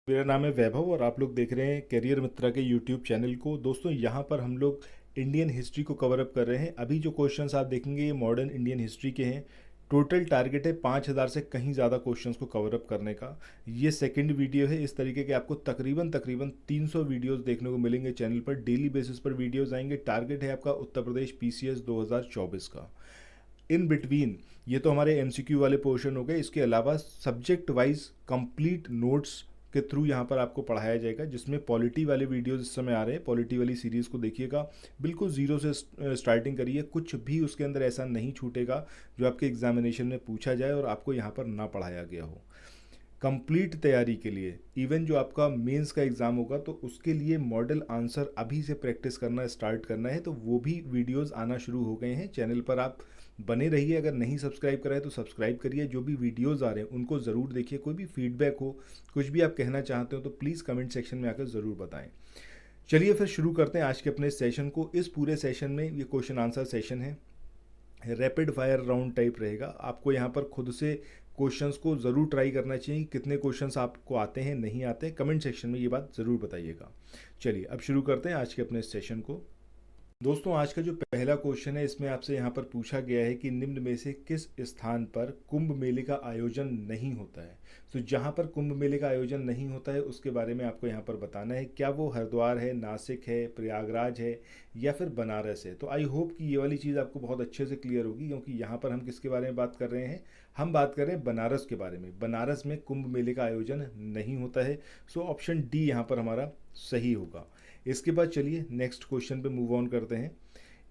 मेरा नाम है वैभव और आप लोग देख रहे हैं करियर मित्रा के यूट्यूब चैनल को। दोस्तों यहाँ पर हम लोग इंडियन हिस्ट्री को कवर अप कर रहे हैं। अभी जो क्वेश्चंस आप देखेंगे ये मॉडर्न इंडियन हिस्ट्री के हैं। टोटल टारगेट है 5,000 से कहीं ज़्यादा क्वेश्चंस को कवर अप करने का। ये सेकंड वीडियो है। इस तरीके के आपको तकरीबन तकरीबन 300 वीडियोस देखने को मिलेंगे चैनल पर। डेली बेसिस पर वीडियोस आएंगे। टारगेट है आपका उत्तर प्रदेश पीसीएस 2024 का। इन बिटवीन ये तो हमारे एमसीक्यू वाले पोर्शन हो गए। इसके अलावा सब्जेक्ट वाइज कंप्लीट नोट्स के थ्रू यहाँ पर आपको पढ़ाया जाएगा, जिसमें पॉलिटी वाले वीडियोस इस समय आ रहे हैं। पॉलिटी वाली सीरीज़ को देखिएगा, बिल्कुल ज़ीरो से स्टार्टिंग करिए। कुछ भी उसके अंदर ऐसा नहीं छूटेगा जो आपके एग्जामिनेशन में पूछा जाए और आपको यहाँ पर ना पढ़ाया गया हो। कंप्लीट तैयारी के लिए इवन जो आपका मेंस का एग्ज़ाम होगा तो उसके लिए मॉडल आंसर अभी से प्रैक्टिस करना स्टार्ट करना है। तो वो भी वीडियोस आना शुरू हो गए हैं। चैनल पर आप बने रहिए। अगर नहीं सब्सक्राइब करा है तो सब्सक्राइब करिए। जो भी वीडियोस आ रहे हैं उनको ज़रूर देखिए। कोई भी फीडबैक हो, कुछ भी आप कहना चाहते हो तो प्लीज़ कमेंट सेक्शन में आकर ज़रूर बताएं। चलिए फिर शुरू करते हैं आज के अपने सेशन को। इस पूरे सेशन में ये क्वेश्चन आंसर सेशन है, रैपिड फायर राउंड टाइप रहेगा। आपको यहाँ पर खुद से क्वेश्चंस को ज़रूर ट्राई करना चाहिए। कितने क्वेश्चंस आपको आते हैं नहीं आते, कमेंट सेक्शन में ये बात ज़रूर बताइएगा। चलिए अब शुरू करते हैं आज के अपने सेशन को। दोस्तों आज का जो पहला क्वेश्चन है इसमें आपसे यहाँ पर पूछा गया है कि निम्न में से किस स्थान पर कुंभ मेले का आयोजन नहीं होता है। तो जहाँ पर कुंभ मेले का आयोजन नहीं होता है उसके बारे में आपको यहाँ पर बताना है। क्या वो हरिद्वार है, नासिक है, प्रयागराज है या फिर बनारस है। तो आई होप कि ये वाली चीज़ आपको बहुत अच्छे से क्लियर होगी, क्योंकि यहाँ पर हम किसके बारे में बात कर रहे हैं, हम बात कर रहे हैं बनारस के बारे में। बनारस में कुंभ मेले का आयोजन नहीं होता है। सो ऑप्शन डी यहाँ पर हमारा सही होगा। इसके बाद चलिए नेक्स्ट क्वेश्चन पे मूव ऑन करते हैं।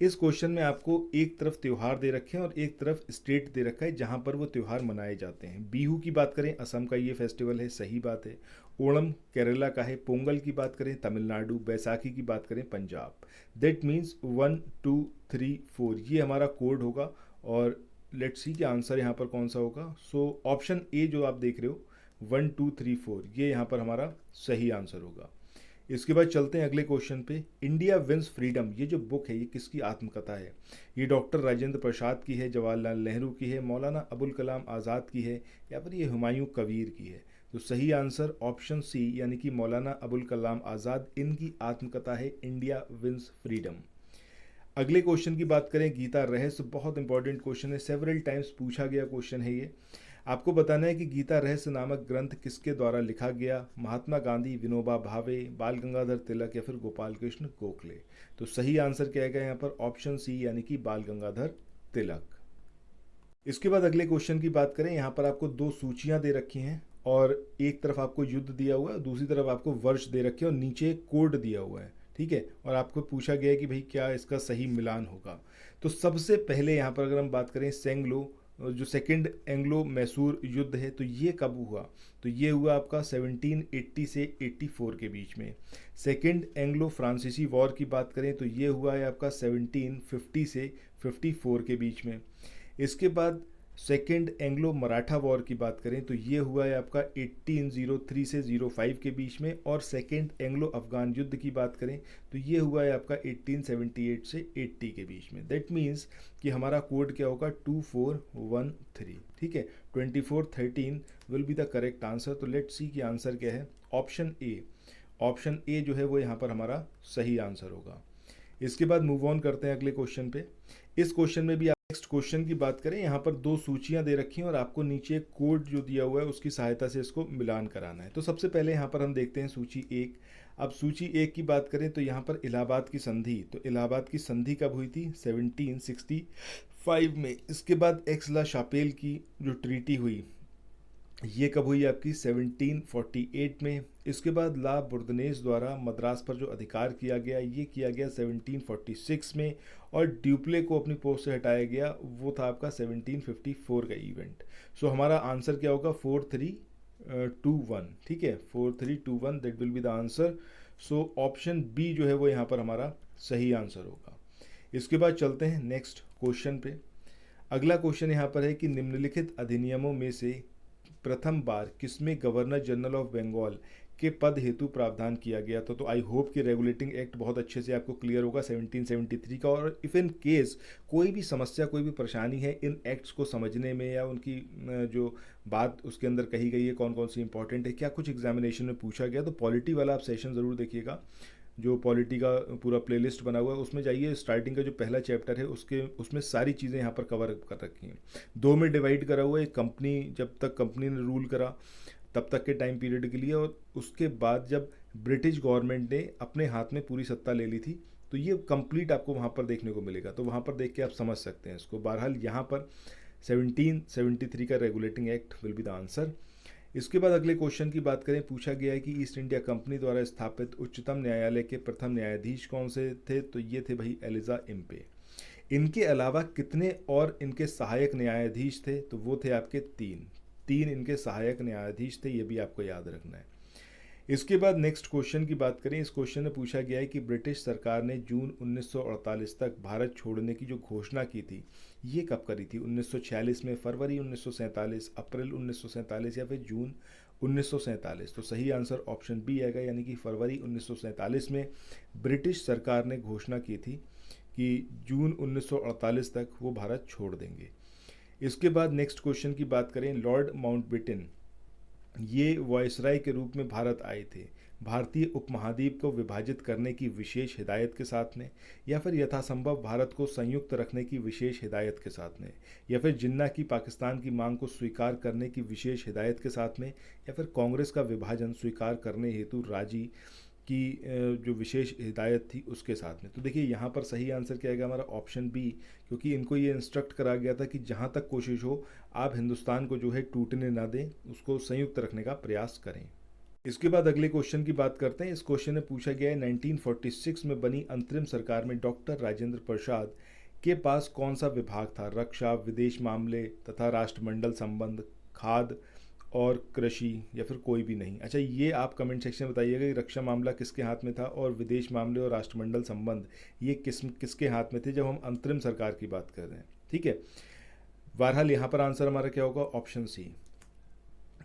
इस क्वेश्चन में आपको एक तरफ त्यौहार दे रखे हैं और एक तरफ स्टेट दे रखा है जहां पर वो त्यौहार मनाए जाते हैं। बिहू की बात करें, असम का ये फेस्टिवल है, सही बात है। ओणम केरला का है। पोंगल की बात करें तमिलनाडु। बैसाखी की बात करें पंजाब। दैट मीन्स 1 2 3 4 ये हमारा कोड होगा। और लेट्स सी कि आंसर यहाँ पर कौन सा होगा। सो ऑप्शन ए जो आप देख रहे हो 1 2 3 4 ये यहाँ पर हमारा सही आंसर होगा। इसके बाद चलते हैं अगले क्वेश्चन पे। इंडिया विंस फ्रीडम ये जो बुक है ये किसकी आत्मकथा है। ये डॉक्टर राजेंद्र प्रसाद की है, जवाहरलाल नेहरू की है, मौलाना अबुल कलाम आज़ाद की है या फिर ये हुमायूं कबीर की है। तो सही आंसर ऑप्शन सी यानी कि मौलाना अबुल कलाम आज़ाद, इनकी आत्मकथा है इंडिया विंस फ्रीडम। अगले क्वेश्चन की बात करें, गीता रहस्य, बहुत इंपॉर्टेंट क्वेश्चन है, सेवरल टाइम्स पूछा गया क्वेश्चन है ये। आपको बताना है कि गीता रहस्य नामक ग्रंथ किसके द्वारा लिखा गया। महात्मा गांधी, विनोबा भावे, बाल गंगाधर तिलक या फिर गोपाल कृष्ण गोखले। तो सही आंसर क्या है यहाँ पर ऑप्शन सी यानी कि बाल गंगाधर तिलक। इसके बाद अगले क्वेश्चन की बात करें, यहाँ पर आपको दो सूचियां दे रखी हैं और एक तरफ आपको युद्ध दिया हुआ है, दूसरी तरफ आपको वर्ष दे रखे हैं और नीचे कोड दिया हुआ है। ठीक है, और आपको पूछा गया है कि भाई क्या इसका सही मिलान होगा। तो सबसे पहले यहाँ पर अगर हम बात करें सेंगलो, जो सेकंड एंग्लो मैसूर युद्ध है, तो ये कब हुआ। तो ये हुआ आपका 1780 से 84 के बीच में। सेकंड एंग्लो फ्रांसीसी वॉर की बात करें तो ये हुआ है आपका 1750 से 54 के बीच में। इसके बाद सेकेंड एंग्लो मराठा वॉर की बात करें तो ये हुआ है आपका 1803 से 05 के बीच में। और सेकेंड एंग्लो अफगान युद्ध की बात करें तो ये हुआ है आपका 1878 से 80 के बीच में। दैट मीन्स कि हमारा कोड क्या होगा 2413। ठीक है, 2413 will be the correct answer. तो लेट्स सी कि आंसर क्या है। ऑप्शन ए, ऑप्शन ए जो है वो यहाँ पर हमारा सही आंसर होगा। इसके बाद मूव ऑन करते हैं अगले क्वेश्चन पे। इस क्वेश्चन में भी नेक्स्ट क्वेश्चन की बात करें, यहाँ पर दो सूचियां दे रखी हैं और आपको नीचे एक कोड जो दिया हुआ है उसकी सहायता से इसको मिलान कराना है। तो सबसे पहले यहाँ पर हम देखते हैं सूची एक। अब सूची एक की बात करें तो यहाँ पर इलाहाबाद की संधि, तो इलाहाबाद की संधि कब हुई थी 1765 में। इसके बाद एक्स ला शापेल की जो ट्रीटी हुई ये कब हुई आपकी 1748 में। इसके बाद ला बुर्दनेस द्वारा मद्रास पर जो अधिकार किया गया ये किया गया 1746 में। और ड्यूप्ले को अपनी पोस्ट से हटाया गया, वो था आपका 1754 का इवेंट। सो हमारा आंसर क्या होगा 4321। ठीक है, 4321 that will be the answer. So option B जो है वो यहाँ पर हमारा सही आंसर होगा। इसके बाद चलते हैं नेक्स्ट क्वेश्चन पे। अगला क्वेश्चन यहाँ पर है कि निम्नलिखित अधिनियमों में से प्रथम बार किसमें गवर्नर जनरल ऑफ बंगाल के पद हेतु प्रावधान किया गया था। तो आई होप कि रेगुलेटिंग एक्ट बहुत अच्छे से आपको क्लियर होगा 1773 का। और इफ़ इन केस कोई भी समस्या, कोई भी परेशानी है इन एक्ट्स को समझने में, या उनकी जो बात उसके अंदर कही गई है कौन कौन सी इंपॉर्टेंट है, क्या कुछ एग्जामिनेशन में पूछा गया, तो पॉलिटी वाला आप सेशन ज़रूर देखिएगा। जो पॉलिटी का पूरा प्लेलिस्ट बना हुआ है उसमें जाइए, स्टार्टिंग का जो पहला चैप्टर है उसमें सारी चीज़ें यहाँ पर कवर कर रखी हैं। दो में डिवाइड करा हुआ है, कंपनी, जब तक कंपनी ने रूल करा तब तक के टाइम पीरियड के लिए, और उसके बाद जब ब्रिटिश गवर्नमेंट ने अपने हाथ में पूरी सत्ता ले ली थी, तो ये कंप्लीट आपको वहाँ पर देखने को मिलेगा। तो वहाँ पर देख के आप समझ सकते हैं इसको। बहरहाल यहाँ पर 1773 का regulating act will be the answer. इसके बाद अगले क्वेश्चन की बात करें, पूछा गया है कि ईस्ट इंडिया कंपनी द्वारा स्थापित उच्चतम न्यायालय के प्रथम न्यायाधीश कौन से थे, तो ये थे भाई एलिजा इम्पे। इनके अलावा कितने और इनके सहायक न्यायाधीश थे, तो वो थे आपके तीन इनके सहायक न्यायाधीश थे, ये भी आपको याद रखना है। इसके बाद नेक्स्ट क्वेश्चन की बात करें, इस क्वेश्चन में पूछा गया है कि ब्रिटिश सरकार ने जून 1948 तक भारत छोड़ने की जो घोषणा की थी, ये कब करी थी? 1946 में, फरवरी 1947, अप्रैल 1947 या फिर जून 1947? तो सही आंसर ऑप्शन बी आएगा, यानी कि फरवरी 1947 में ब्रिटिश सरकार ने घोषणा की थी कि जून 1948 तक वो भारत छोड़ देंगे। इसके बाद नेक्स्ट क्वेश्चन की बात करें, लॉर्ड माउंटबेटन ये वायसराय के रूप में भारत आए थे भारतीय उपमहाद्वीप को विभाजित करने की विशेष हिदायत के साथ में, या फिर यथासंभव भारत को संयुक्त रखने की विशेष हिदायत के साथ में, या फिर जिन्ना की पाकिस्तान की मांग को स्वीकार करने की विशेष हिदायत के साथ में, या फिर कांग्रेस का विभाजन स्वीकार करने हेतु राजी की जो विशेष हिदायत थी उसके साथ में। तो देखिए यहाँ पर सही आंसर क्या आएगा हमारा, ऑप्शन बी, क्योंकि इनको ये इंस्ट्रक्ट करा गया था कि जहाँ तक कोशिश हो आप हिंदुस्तान को जो है टूटने ना दें, उसको संयुक्त रखने का प्रयास करें। इसके बाद अगले क्वेश्चन की बात करते हैं। इस क्वेश्चन में पूछा गया है 1946 में बनी अंतरिम सरकार में डॉक्टर राजेंद्र प्रसाद के पास कौन सा विभाग था? रक्षा, विदेश मामले तथा राष्ट्रमंडल संबंध, खाद्य और कृषि, या फिर कोई भी नहीं? अच्छा, ये आप कमेंट सेक्शन में बताइएगा कि रक्षा मामला किसके हाथ में था और विदेश मामले और राष्ट्रमंडल संबंध ये किसके हाथ में थे जब हम अंतरिम सरकार की बात कर रहे हैं। ठीक है, बहरहाल यहाँ पर आंसर हमारा क्या होगा, ऑप्शन सी।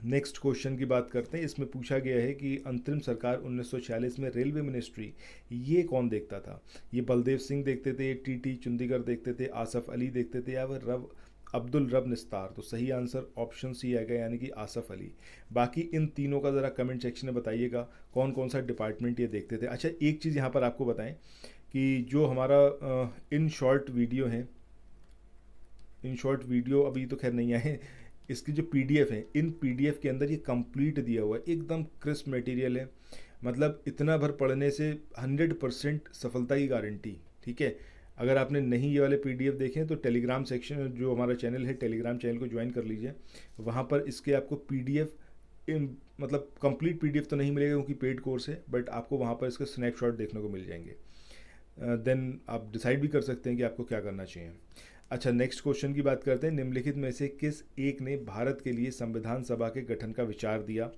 नेक्स्ट क्वेश्चन की बात करते हैं। इसमें पूछा गया है कि अंतरिम सरकार 1946 में रेलवे मिनिस्ट्री ये कौन देखता था? ये बलदेव सिंह देखते थे, टी चुंदीगढ़ देखते थे, आसफ अली देखते थे, या फिर अब्दुल रब निस्तार? तो सही आंसर ऑप्शन सी आएगा, यानी कि आसफ अली। बाकी इन तीनों का ज़रा कमेंट सेक्शन में बताइएगा कौन कौन सा डिपार्टमेंट ये देखते थे। अच्छा, एक चीज़ यहाँ पर आपको बताएं कि जो हमारा इन शॉर्ट वीडियो अभी तो खैर नहीं आए, इसकी जो पीडीएफ है, इन पीडीएफ के अंदर ये कंप्लीट दिया हुआ है, एकदम क्रिस्प मटेरियल है। मतलब इतना भर पढ़ने से 100% सफलता की गारंटी। ठीक है, अगर आपने नहीं ये वाले पीडीएफ देखे तो टेलीग्राम सेक्शन, जो हमारा चैनल है, टेलीग्राम चैनल को ज्वाइन कर लीजिए। वहाँ पर इसके आपको पीडीएफ, मतलब कंप्लीट पीडीएफ तो नहीं मिलेगा क्योंकि पेड कोर्स है, बट आपको वहाँ पर इसके स्नैपशॉट देखने को मिल जाएंगे। देन आप डिसाइड भी कर सकते हैं कि आपको क्या करना चाहिए। अच्छा, नेक्स्ट क्वेश्चन की बात करते हैं। निम्नलिखित में से किस एक ने भारत के लिए संविधान सभा के गठन का विचार दिया?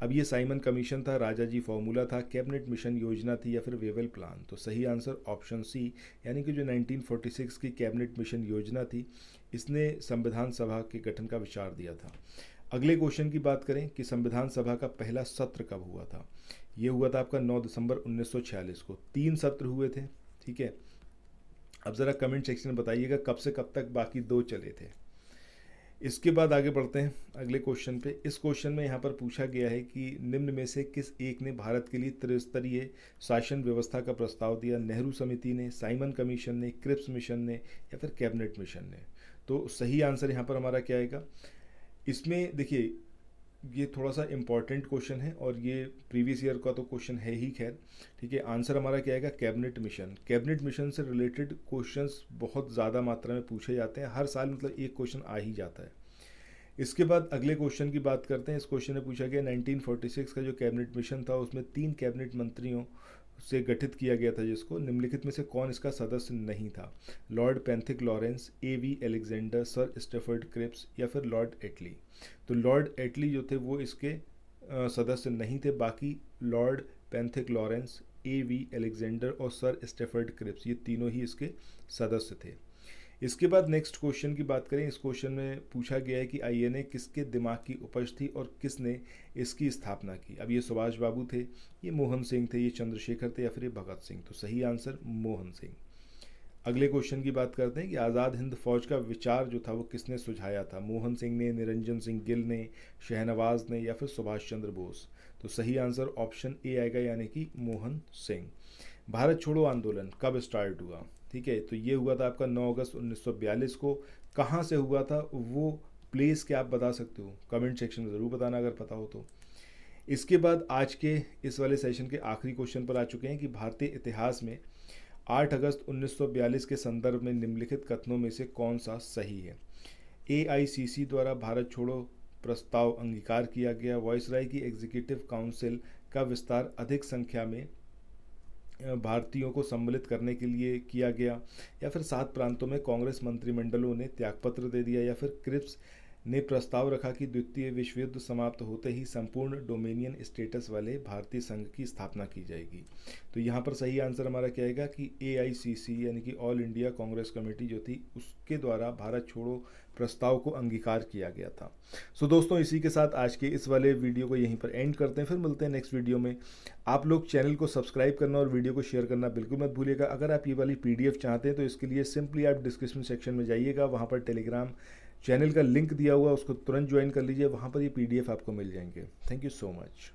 अब ये साइमन कमीशन था, राजा जी फॉर्मूला था, कैबिनेट मिशन योजना थी, या फिर वेवेल प्लान? तो सही आंसर ऑप्शन सी, यानी कि जो 1946 की कैबिनेट मिशन योजना थी, इसने संविधान सभा के गठन का विचार दिया था। अगले क्वेश्चन की बात करें कि संविधान सभा का पहला सत्र कब हुआ था? ये हुआ था आपका 9 दिसंबर 1946 को। 3 सत्र हुए थे। ठीक है, अब ज़रा कमेंट सेक्शन में बताइएगा कब से कब तक बाकी 2 चले थे। इसके बाद आगे बढ़ते हैं अगले क्वेश्चन पे। इस क्वेश्चन में यहाँ पर पूछा गया है कि निम्न में से किस एक ने भारत के लिए त्रिस्तरीय शासन व्यवस्था का प्रस्ताव दिया? नेहरू समिति ने, साइमन कमीशन ने, क्रिप्स मिशन ने, या फिर कैबिनेट मिशन ने? तो सही आंसर यहाँ पर हमारा क्या आएगा? इसमें देखिए, ये थोड़ा सा इम्पॉर्टेंट क्वेश्चन है और ये प्रीवियस ईयर का तो क्वेश्चन है ही। खैर ठीक है, आंसर हमारा क्या आएगा, कैबिनेट मिशन। कैबिनेट मिशन से रिलेटेड क्वेश्चंस बहुत ज़्यादा मात्रा में पूछे जाते हैं हर साल, मतलब एक क्वेश्चन आ ही जाता है। इसके बाद अगले क्वेश्चन की बात करते हैं। इस क्वेश्चन में पूछा गया 1946 का जो कैबिनेट मिशन था उसमें 3 कैबिनेट मंत्रियों से गठित किया गया था, जिसको निम्नलिखित में से कौन इसका सदस्य नहीं था? Lord Pethick Lawrence, A.V. Alexander, sir Stafford Cripps, या फिर लॉर्ड एटली? तो लॉर्ड एटली जो थे वो इसके सदस्य नहीं थे। बाकी Lord Pethick Lawrence, A.V. Alexander और सर स्टेफर्ड क्रिप्स, ये तीनों ही इसके सदस्य थे। इसके बाद नेक्स्ट क्वेश्चन की बात करें। इस क्वेश्चन में पूछा गया है कि आईएनए किसके दिमाग की उपज थी और किसने इसकी स्थापना की। अब ये सुभाष बाबू थे, ये मोहन सिंह थे, ये चंद्रशेखर थे या फिर ये भगत सिंह। तो सही आंसर मोहन सिंह। अगले क्वेश्चन की बात करते हैं कि आज़ाद हिंद फौज का विचार जो था वो किसने सुझाया था। मोहन सिंह ने, निरंजन सिंह गिल ने, शहनवाज ने या फिर सुभाष चंद्र बोस। तो सही आंसर ऑप्शन ए आएगा, यानी कि मोहन सिंह। भारत छोड़ो आंदोलन कब स्टार्ट हुआ? ठीक है, तो ये हुआ था आपका 9 अगस्त 1942 को। कहाँ से हुआ था वो प्लेस क्या आप बता सकते हो? कमेंट सेक्शन में ज़रूर बताना अगर पता हो तो। इसके बाद आज के इस वाले सेशन के आखिरी क्वेश्चन पर आ चुके हैं कि भारतीय इतिहास में 8 अगस्त 1942 के संदर्भ में निम्नलिखित कथनों में से कौन सा सही है? एआईसीसी द्वारा भारत छोड़ो प्रस्ताव अंगीकार किया गया, वायसराय की एग्जीक्यूटिव काउंसिल का विस्तार अधिक संख्या में भारतीयों को सम्मिलित करने के लिए किया गया, या फिर 7 प्रांतों में कांग्रेस मंत्रिमंडलों ने त्यागपत्र दे दिया, या फिर क्रिप्स ने प्रस्ताव रखा कि द्वितीय विश्व युद्ध समाप्त होते ही संपूर्ण डोमेनियन स्टेटस वाले भारतीय संघ की स्थापना की जाएगी। तो यहाँ पर सही आंसर हमारा क्या आएगा कि एआईसीसी यानी कि ऑल इंडिया कांग्रेस कमेटी जो थी उसके द्वारा भारत छोड़ो प्रस्ताव को अंगीकार किया गया था। सो दोस्तों, इसी के साथ आज के इस वाले वीडियो को यहीं पर एंड करते हैं, फिर मिलते हैं नेक्स्ट वीडियो में। आप लोग चैनल को सब्सक्राइब करना और वीडियो को शेयर करना बिल्कुल मत भूलिएगा। अगर आप ये वाली पीडीएफ चाहते हैं तो इसके लिए सिंपली आप डिस्क्रिप्शन सेक्शन में जाइएगा, वहाँ पर टेलीग्राम चैनल का लिंक दिया हुआ है, उसको तुरंत ज्वाइन कर लीजिए, वहाँ पर ये पीडीएफ आपको मिल जाएंगे। Thank you so much.